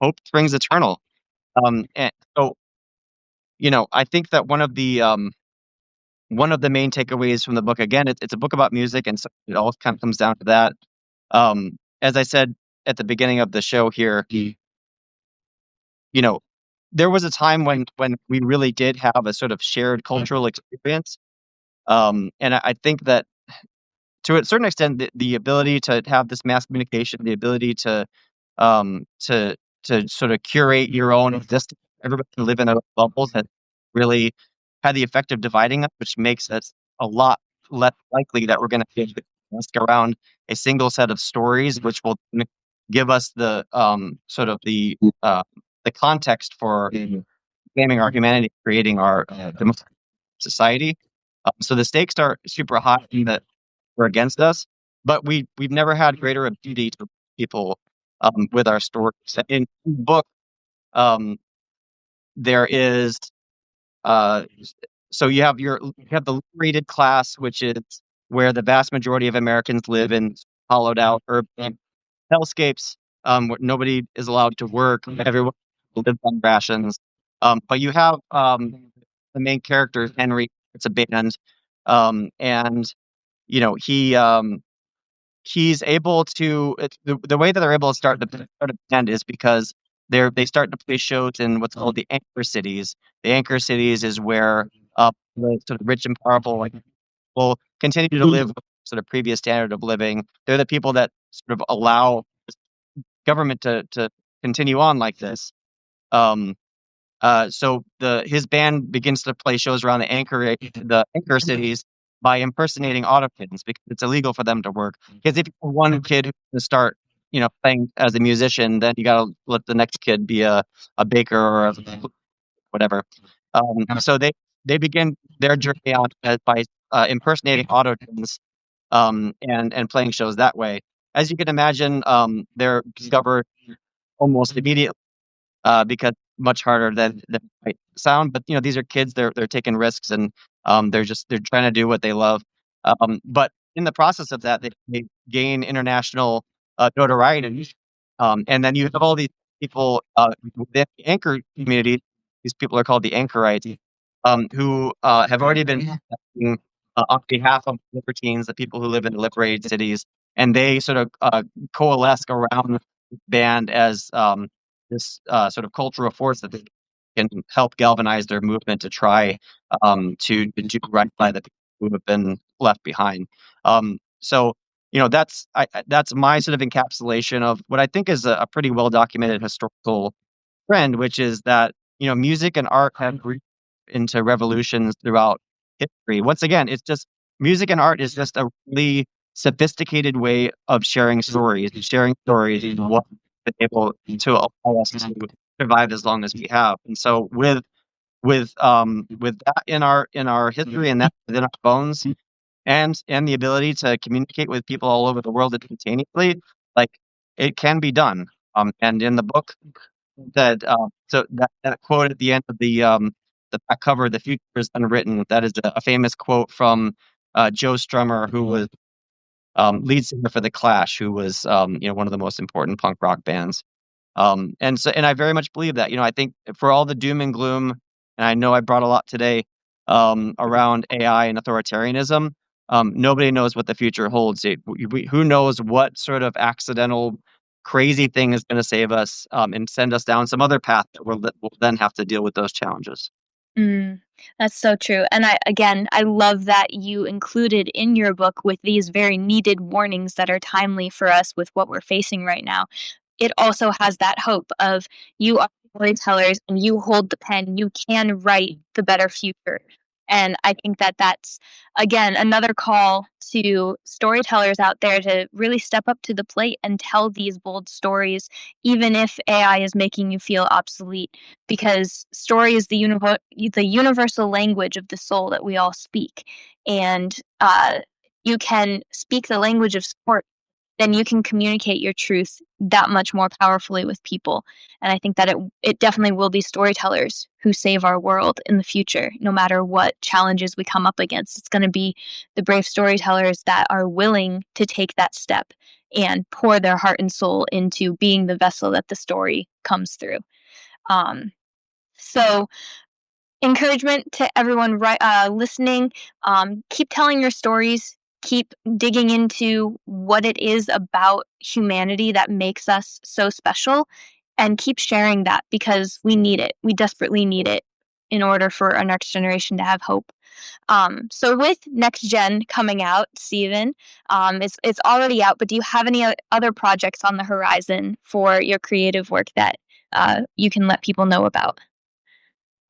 Speaker 2: hope springs eternal. And so, I think that one of the main takeaways from the book, again, it's a book about music, and so it all kind of comes down to that. As I said at the beginning of the show here, you know, there was a time when we really did have a sort of shared cultural experience. And I think that to a certain extent, the ability to have this mass communication, the ability um, to to sort of curate your own existence, everybody can live in their bubbles, has really had the effect of dividing us, which makes us a lot less likely that we're going to be able to ask around a single set of stories, which will give us sort of the context for claiming our humanity, creating our democratic society. So the stakes are super high that were against us, but we've never had greater ability to reach people with our stories. In the book, um, there is uh, so you have the liberated class, which is where the vast majority of Americans live in hollowed out urban hellscapes, where nobody is allowed to work. Everyone lives on rations. But you have the main character, Henry. It's a band, and he he's able to the way that they're able to start a band is because they start to play shows in what's called the anchor cities. The anchor cities is where the sort of rich and powerful will continue to live with sort of previous standard of living. They're the people that sort of allow government to continue on like this. Um, so his band begins to play shows around the anchor cities by impersonating autoctons because it's illegal for them to work. Because if you have one kid who can start, playing as a musician, then you got to let the next kid be a baker or whatever. So they begin their journey on by impersonating autotons and playing shows that way. As you can imagine, they're discovered almost immediately because much harder than it might sound. But these are kids; they're taking risks and they're trying to do what they love. But in the process of that, they gain international notoriety. And then you have all these people within the anchor community. These people are called the anchorites, who have already been acting, on behalf of libertines, the people who live in the liberated cities, and they sort of coalesce around the band as this sort of cultural force that they can help galvanize their movement to try to do right by the people who have been left behind. So that's my sort of encapsulation of what I think is a pretty well documented historical trend, which is that music and art have reached into revolutions throughout history. Once again, it's just music and art is just a really sophisticated way of sharing stories. Sharing stories is what been able to allow us to survive as long as we have. And so with that in our history and that within our bones and the ability to communicate with people all over the world instantaneously, like it can be done. And in the book that so that quote at the end of the back cover, "The future is unwritten," that is a famous quote from Joe Strummer, who was lead singer for the Clash, who was one of the most important punk rock bands. And I very much believe that. I think for all the doom and gloom, and I know I brought a lot today around AI and authoritarianism. Nobody knows what the future holds. Who knows what sort of accidental, crazy thing is going to save us and send us down some other path that we'll then have to deal with those challenges.
Speaker 1: Mm, that's so true. And I love that you included in your book with these very needed warnings that are timely for us with what we're facing right now. it also has that hope of you are storytellers and you hold the pen, you can write the better future. And I think that that's, again, another call to storytellers out there to really step up to the plate and tell these bold stories, even if AI is making you feel obsolete, because story is the universal language of the soul that we all speak. And you can speak the language of sport, then you can communicate your truth that much more powerfully with people. And I think that it definitely will be storytellers who save our world in the future, no matter what challenges we come up against. It's going to be the brave storytellers that are willing to take that step and pour their heart and soul into being the vessel that the story comes through. So encouragement to everyone listening. Keep telling your stories. Keep digging into what it is about humanity that makes us so special, and keep sharing that because we need it. We desperately need it in order for our next generation to have hope. So with NextGen coming out, Steven, it's already out, but do you have any other projects on the horizon for your creative work that you can let people know about?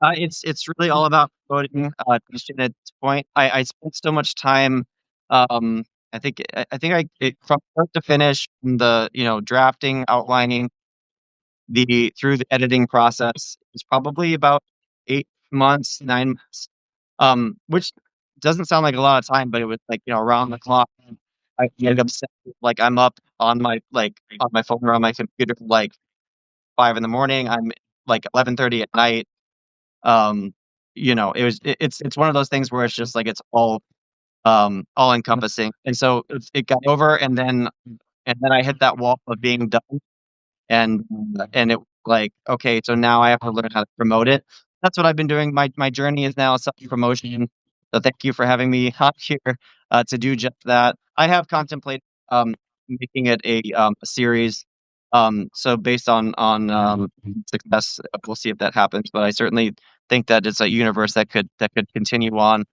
Speaker 2: It's really all about promoting teaching at this point. I spent so much time. Um, from start to finish, from the drafting, outlining, the through the editing process. It's probably about 8 months, 9 months. Which doesn't sound like a lot of time, but it was like around the clock. I ended up like I'm up on my phone or on my computer like 5 in the morning. I'm like 11:30 at night. um it's one of those things where it's just like it's all encompassing, and so it got over, and then I hit that wall of being done, and it like, okay, so now I have to learn how to promote it. That's what I've been doing. My journey is now self promotion. So thank you for having me on here to do just that. I have contemplated making it a series. So based on success, we'll see if that happens. But I certainly think that it's a universe that could continue on.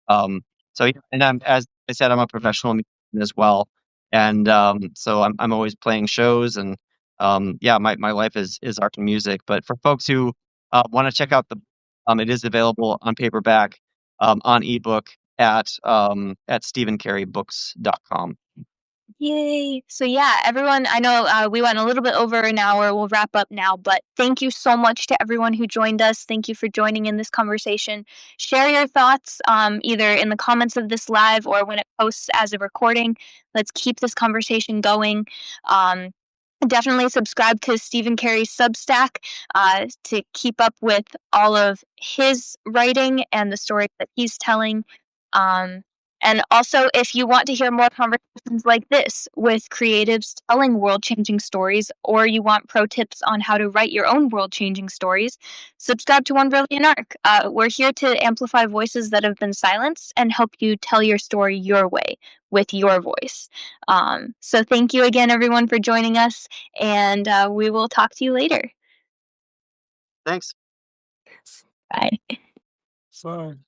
Speaker 2: um, so yeah, and as I said, I'm a professional musician as well, and so I'm always playing shows, and yeah, my life is art and music. But for folks who want to check out it is available on paperback, on ebook at stephencarybooks.com.
Speaker 1: Yay. So yeah, everyone, I know we went a little bit over an hour. We'll wrap up now, but thank you so much to everyone who joined us. Thank you for joining in this conversation. Share your thoughts either in the comments of this live or when it posts as a recording. Let's keep this conversation going. Um, Definitely subscribe to Stephen Cary's Substack to keep up with all of his writing and the stories that he's telling. Um, and also, if you want to hear more conversations like this with creatives telling world changing stories, or you want pro tips on how to write your own world changing stories, subscribe to One Brilliant Arc. We're here to amplify voices that have been silenced and help you tell your story your way with your voice. So, thank you again, everyone, for joining us, and we will talk to you later.
Speaker 2: Thanks.
Speaker 1: Bye.
Speaker 3: Fine.